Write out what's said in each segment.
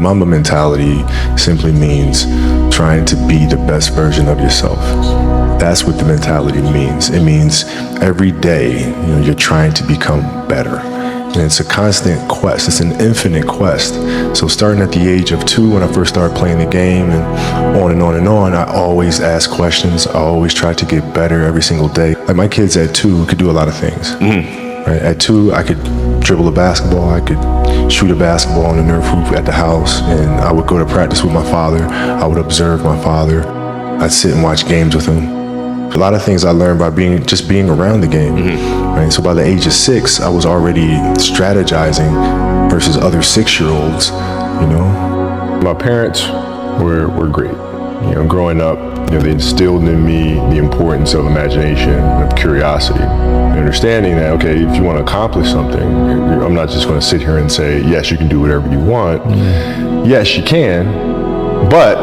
Mamba Mentality simply means trying to be the best version of yourself. That's what the mentality means. It means every day, you're trying to become better. And it's a constant quest. It's an infinite quest. So starting at the age of 2, when I first started playing the game, and on and on and on, I always ask questions. I always try to get better every single day. Like my kids at 2 could do a lot of things. Right? At 2, I could dribble a basketball. I could shoot a basketball on the Nerf hoop at the house. And I would go to practice with my father. I would observe my father. I'd sit and watch games with him. A lot of things I learned by being around the game. Right? So by the age of 6, I was already strategizing versus other 6-year-olds, My parents were great. Growing up, they instilled in me the importance of imagination, of curiosity, and understanding that, okay, if you want to accomplish something, I'm not just going to sit here and say, yes, you can do whatever you want. Yes, you can, but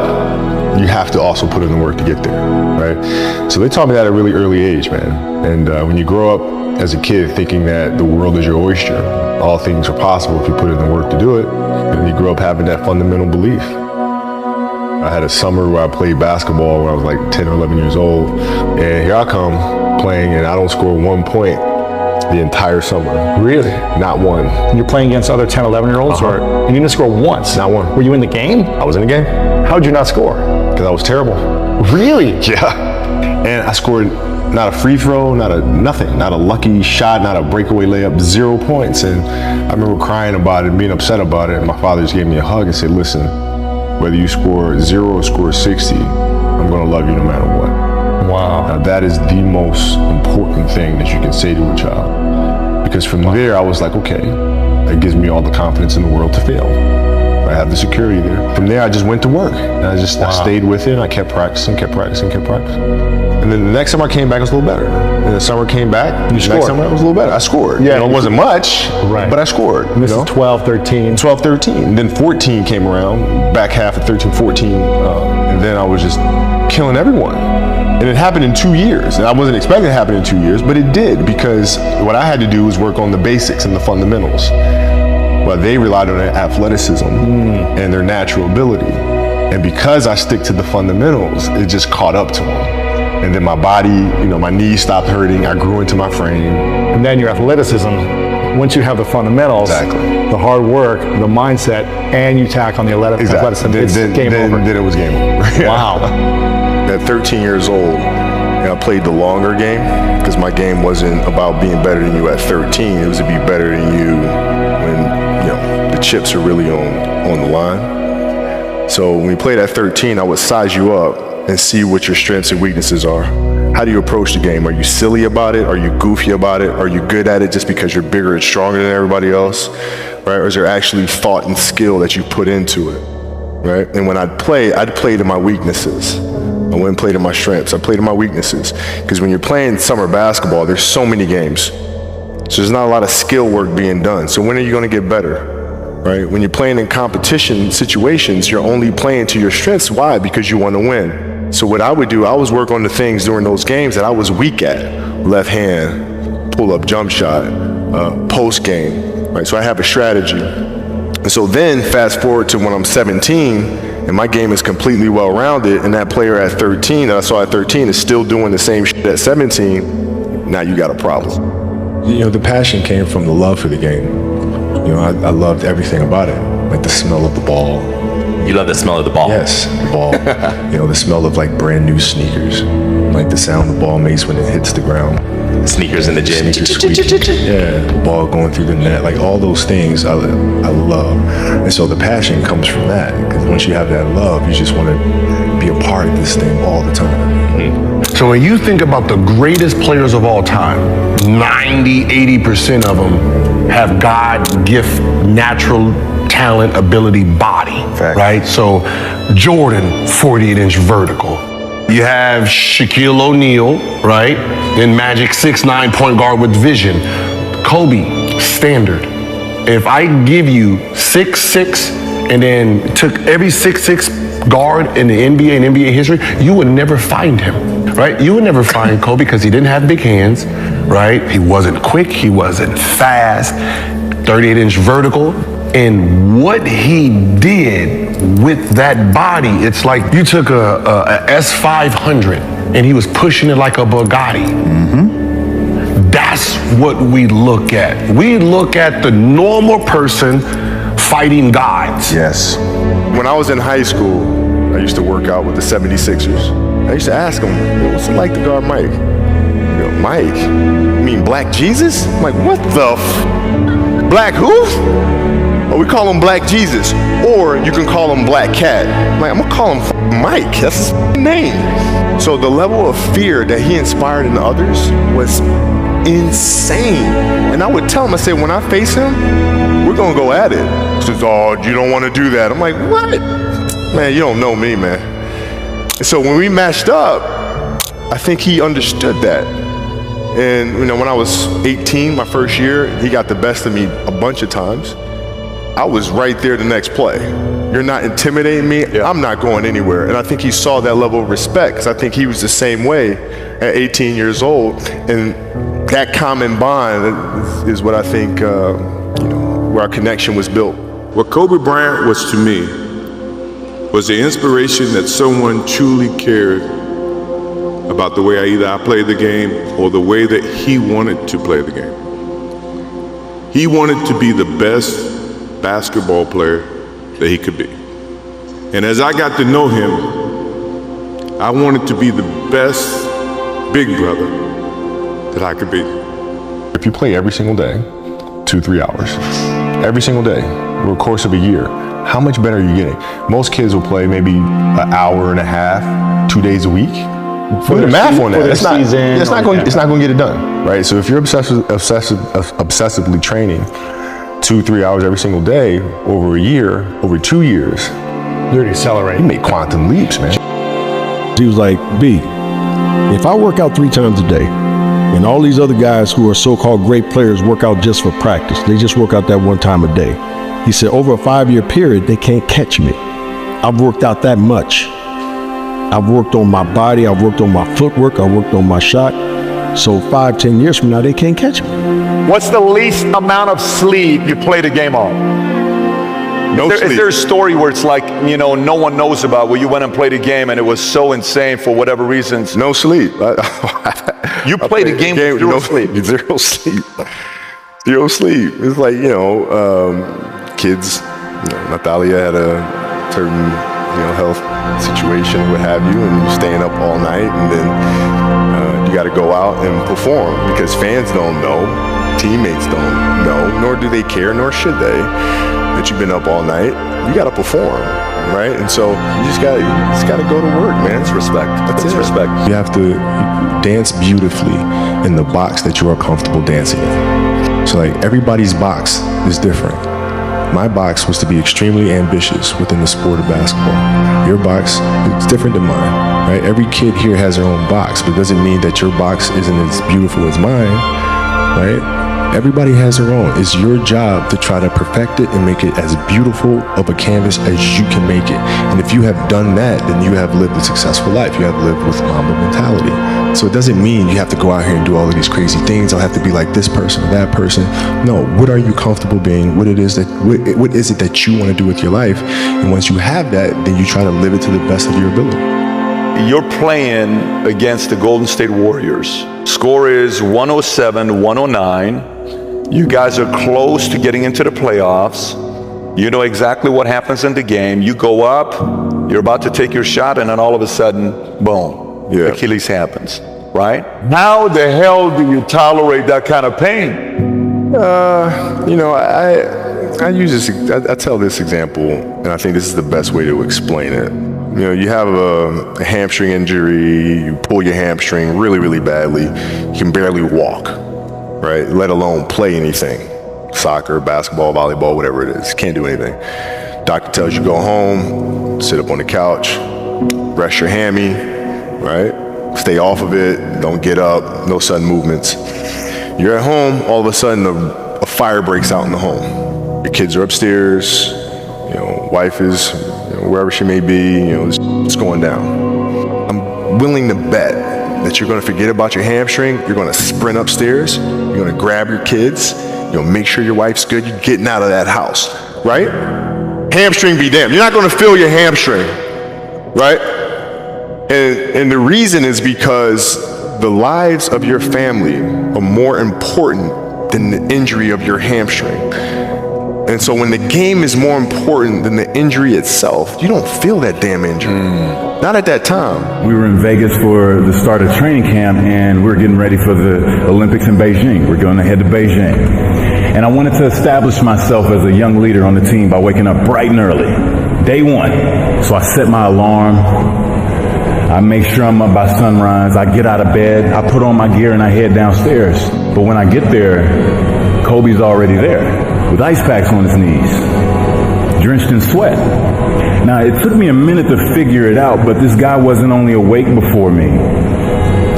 you have to also put in the work to get there, right? So they taught me that at a really early age, man. And when you grow up as a kid thinking that the world is your oyster, all things are possible if you put in the work to do it, and you grow up having that fundamental belief. I had a summer where I played basketball when I was like 10 or 11 years old, and here I come playing, and I don't score 1 point the entire summer. Really? Not one. You're playing against other 10, 11-year-olds, or you didn't score once? Not one. Were you in the game? I was in the game. How'd you not score? Because I was terrible. Really? Yeah. And I scored not a free throw, nothing, not a lucky shot, not a breakaway layup, 0 points. And I remember crying about it, being upset about it. And my father just gave me a hug and said, listen, whether you score 0 or score 60, I'm going to love you no matter what. Wow. Now, that is the most important thing that you can say to a child. Because from there, I was like, okay, that gives me all the confidence in the world to fail. I have the security there. From there, I just went to work. And I stayed with it. And I kept practicing. And then the next summer I came back, it was a little better. And the summer came back, you scored. Next summer it was a little better. I scored. Yeah. It wasn't much, right, but I scored. And this is 12, 13. 12, 13. And then 14 came around, back half of 13, 14. And then I was just killing everyone. And it happened in 2 years. And I wasn't expecting it to happen in 2 years, but it did, because what I had to do was work on the basics and the fundamentals. But they relied on their athleticism and their natural ability. And because I stick to the fundamentals, it just caught up to them. And then my body, my knees stopped hurting. I grew into my frame. And then your athleticism, once you have the fundamentals, exactly, the hard work, the mindset, and you tack on the athleticism, it's game over. Then it was game over. Wow. At 13 years old, I played the longer game, because my game wasn't about being better than you at 13. It was to be better than you when the chips are really on the line. So when we played at 13, I would size you up and see what your strengths and weaknesses are. How do you approach the game? Are you silly about it? Are you goofy about it? Are you good at it just because you're bigger and stronger than everybody else? Right? Or is there actually thought and skill that you put into it? Right? And when I'd play to my weaknesses. I wouldn't play to my strengths. I played to my weaknesses. Because when you're playing summer basketball, there's so many games. So there's not a lot of skill work being done. So when are you going to get better? Right? When you're playing in competition situations, you're only playing to your strengths. Why? Because you want to win. So what I would do, I was work on the things during those games that I was weak at. Left hand, pull up jump shot, post game. Right? So I have a strategy. And so then fast forward to when I'm 17 and my game is completely well-rounded, and that player at 13 that I saw at 13 is still doing the same shit at 17, now you got a problem. The passion came from the love for the game. I loved everything about it, like the smell of the ball. You love the smell of the ball? Yes, the ball. The smell of like brand new sneakers, like the sound the ball makes when it hits the ground. Sneakers in the gym. Yeah, the ball going through the net, like all those things I love. And so the passion comes from that, because once you have that love, you just want to be a part of this thing all the time. So when you think about the greatest players of all time, 80% of them have God gift, natural talent, ability, body. Fact. Right? So Jordan, 48-inch vertical. You have Shaquille O'Neal, right? In Magic, 6'9" point guard with vision. Kobe, standard. If I give you 6'6" and then took every 6'6" guard in the NBA and NBA history, you would never find him, right? You would never find Kobe because he didn't have big hands, right? He wasn't quick, he wasn't fast, 38-inch vertical. And what he did with that body, it's like you took a S500 and he was pushing it like a Bugatti. That's what we look at. We look at the normal person fighting gods. Yes. When I was in high school, I used to work out with the 76ers. I used to ask them, what's it like to guard Mike? They go, Mike? You mean Black Jesus? I'm like, what the Black who? Oh, we call him Black Jesus. Or you can call him Black Cat. I'm like, I'm gonna call him Mike. That's his name. So the level of fear that he inspired in others was insane. And I would tell him, I said, when I face him, we're gonna go at it. He says, oh, you don't wanna do that. I'm like, what? Man, you don't know me, man. And so when we matched up, I think he understood that. And you know, when I was 18, my first year, he got the best of me a bunch of times. I was right there the next play. You're not intimidating me, I'm not going anywhere. And I think he saw that level of respect, because I think he was the same way at 18 years old. And that common bond is what I think, where our connection was built. What Kobe Bryant was to me was the inspiration that someone truly cared about the way I played the game or the way that he wanted to play the game. He wanted to be the best basketball player that he could be. And as I got to know him, I wanted to be the best big brother that I could be. If you play every single day, 2-3 hours, every single day, over the course of a year, how much better are you getting? Most kids will play maybe an hour and a half, 2 days a week. Put the math on that. It's not going to get it done, right? So if you're obsessively training 2-3 hours every single day over a year, over 2 years, You're accelerating. you make quantum leaps, man. He was like, B, if I work out 3 times a day, and all these other guys who are so-called great players work out just for practice, they just work out that 1 time a day. He said, over a 5-year period, they can't catch me. I've worked out that much. I've worked on my body, I've worked on my footwork, I've worked on my shot. So 5-10 years from now, they can't catch me. What's the least amount of sleep you played a game on? Sleep. Is there a story where it's like, no one knows about, where you went and played a game and it was so insane for whatever reasons? No sleep. You played a game with zero sleep. Zero sleep. Zero sleep. It's like, kids, Natalia had a certain, health situation, what have you, and you're staying up all night, and then you got to go out and perform, because fans don't know, teammates don't know, nor do they care, nor should they, that you've been up all night. You got to perform, right? And so you just got to go to work, man. It's respect. That's it. Respect. You have to dance beautifully in the box that you are comfortable dancing in. So like everybody's box is different. My box was to be extremely ambitious within the sport of basketball. Your box is different than mine, right? Every kid here has their own box, but it doesn't mean that your box isn't as beautiful as mine, right? Everybody has their own. It's your job to try to perfect it and make it as beautiful of a canvas as you can make it. And if you have done that, then you have lived a successful life. You have lived with Mamba Mentality. So it doesn't mean you have to go out here and do all of these crazy things. I'll have to be like this person or that person. No, what are you comfortable being? What is it that you want to do with your life? And once you have that, then you try to live it to the best of your ability. You're playing against the Golden State Warriors. Score is 107-109. You guys are close to getting into the playoffs. You know exactly what happens in the game. You go up, you're about to take your shot, and then all of a sudden, boom, Achilles happens, right? How the hell do you tolerate that kind of pain? I tell this example, and I think this is the best way to explain it. You have a hamstring injury, you pull your hamstring really, really badly, you can barely walk, right? Let alone play anything. Soccer, basketball, volleyball, whatever it is. Can't do anything. Doctor tells you go home, sit up on the couch, rest your hammy, right? Stay off of it, don't get up, no sudden movements. You're at home, all of a sudden a fire breaks out in the home. Your kids are upstairs, wife is wherever she may be, it's going down. I'm willing to bet that you're going to forget about your hamstring. You're going to sprint upstairs. You're going to grab your kids. Make sure your wife's good. You're getting out of that house, right? Hamstring be damned. You're not going to feel your hamstring, right? And the reason is because the lives of your family are more important than the injury of your hamstring. And so when the game is more important than the injury itself, you don't feel that damn injury. Not at that time. We were in Vegas for the start of training camp, and we were getting ready for the Olympics in Beijing. We're going to head to Beijing. And I wanted to establish myself as a young leader on the team by waking up bright and early, day one. So I set my alarm. I make sure I'm up by sunrise. I get out of bed. I put on my gear and I head downstairs. But when I get there, Kobe's already there with ice packs on his knees, drenched in sweat. Now, it took me a minute to figure it out, but this guy wasn't only awake before me.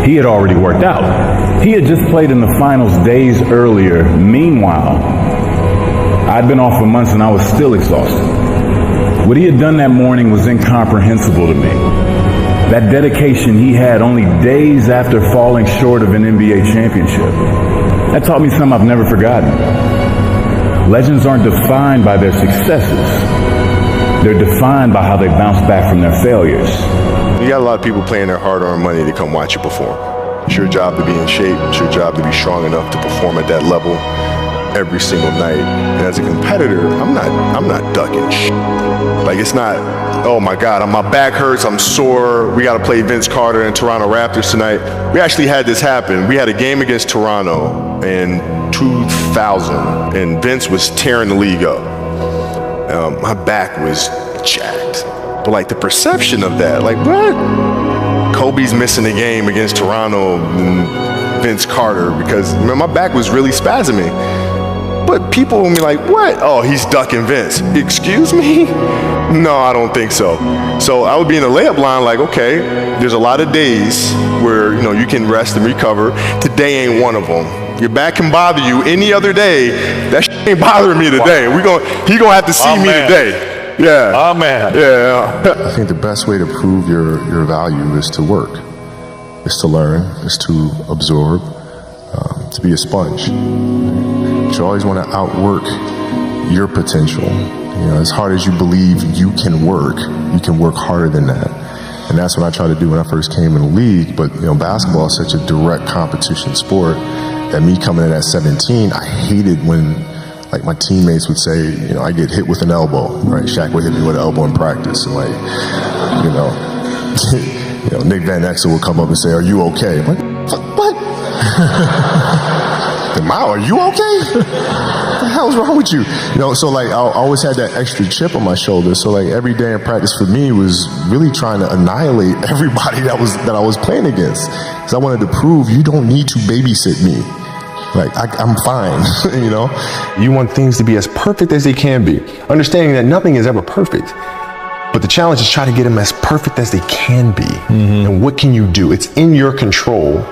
He had already worked out. He had just played in the finals days earlier. Meanwhile, I'd been off for months and I was still exhausted. What he had done that morning was incomprehensible to me. That dedication he had only days after falling short of an NBA championship. That taught me something I've never forgotten. Legends aren't defined by their successes. They're defined by how they bounce back from their failures. You got a lot of people paying their hard-earned money to come watch you perform. It's your job to be in shape. It's your job to be strong enough to perform at that level every single night. And as a competitor, I'm not ducking shit. Like, it's not, oh my God, my back hurts, I'm sore, we got to play Vince Carter and Toronto Raptors tonight. We actually had this happen. We had a game against Toronto in 2000, and Vince was tearing the league up. My back was jacked. But like the perception of that, like what? Kobe's missing the game against Toronto and Vince Carter because my back was really spasming. But people will be like, what? Oh, he's ducking Vince. Excuse me? No, I don't think so. So I would be in the layup line like, okay, there's a lot of days where, you can rest and recover. Today ain't one of them. Your back can bother you any other day. That shit ain't bothering me today. He gonna have to see me today. Yeah. Oh, man. Yeah. I think the best way to prove your value is to work, is to learn, is to absorb, to be a sponge. You always want to outwork your potential. As hard as you believe you can work harder than that. And that's what I tried to do when I first came in the league. But, basketball is such a direct competition sport that me coming in at 17, I hated when, like, my teammates would say, I get hit with an elbow, right? Shaq would hit me with an elbow in practice. And, like, Nick Van Exel would come up and say, are you okay? I'm like, what? Mao, are you okay? What the hell's wrong with you? So like I always had that extra chip on my shoulder. So like every day in practice for me was really trying to annihilate everybody that I was playing against. Because I wanted to prove you don't need to babysit me. Like I'm fine, You want things to be as perfect as they can be. Understanding that nothing is ever perfect. But the challenge is try to get them as perfect as they can be. Mm-hmm. And what can you do? It's in your control.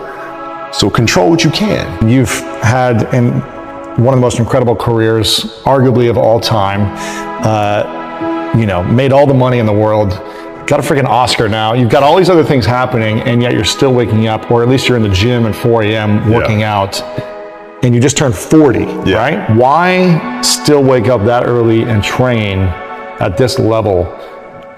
So control what you can. You've had one of the most incredible careers, arguably of all time. Made all the money in the world. Got a freaking Oscar now. You've got all these other things happening, and yet you're still waking up, or at least you're in the gym at 4 a.m. working out, and you just turned 40, right? Why still wake up that early and train at this level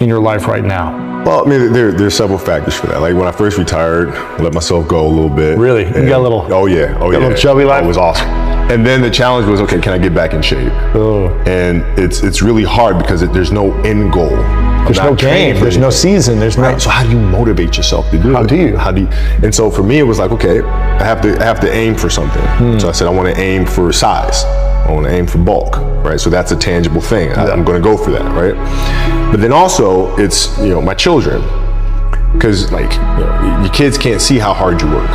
in your life right now? Well, I mean, there's several factors for that. Like when I first retired, I let myself go a little bit. Really? You got a little? Oh yeah. A little chubby life? It was awesome. And then the challenge was, okay, can I get back in shape? Oh. And it's really hard because there's no end goal. There's no game. There's no season. There's no. Right. So how do you motivate yourself to do it? How do you? And so for me, it was like, okay, I have to aim for something. So I said, I want to aim for size. I want to aim for bulk, right? So that's a tangible thing. I'm going to go for that, right? But then also, it's my children, because your kids can't see how hard you work.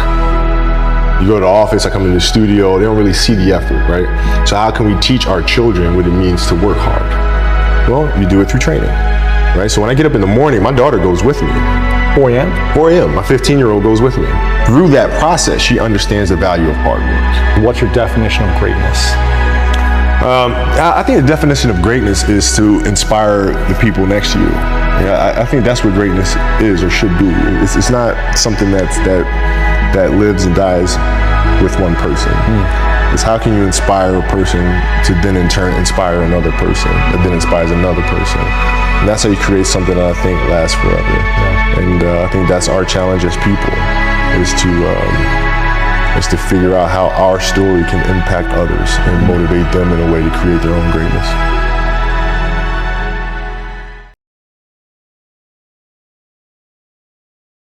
You go to the office, I come into the studio, they don't really see the effort, right? So how can we teach our children what it means to work hard? Well, you do it through training, right? So when I get up in the morning, my daughter goes with me. 4 a.m.? 4 a.m. My 15-year-old goes with me. Through that process, she understands the value of hard work. What's your definition of greatness? I think the definition of greatness is to inspire the people next to you. I think that's what greatness is or should be. It's not something that lives and dies with one person. It's how can you inspire a person to then in turn inspire another person that then inspires another person. And that's how you create something that I think lasts forever. Yeah. And I think that's our challenge as people, is to figure out how our story can impact others and motivate them in a way to create their own greatness.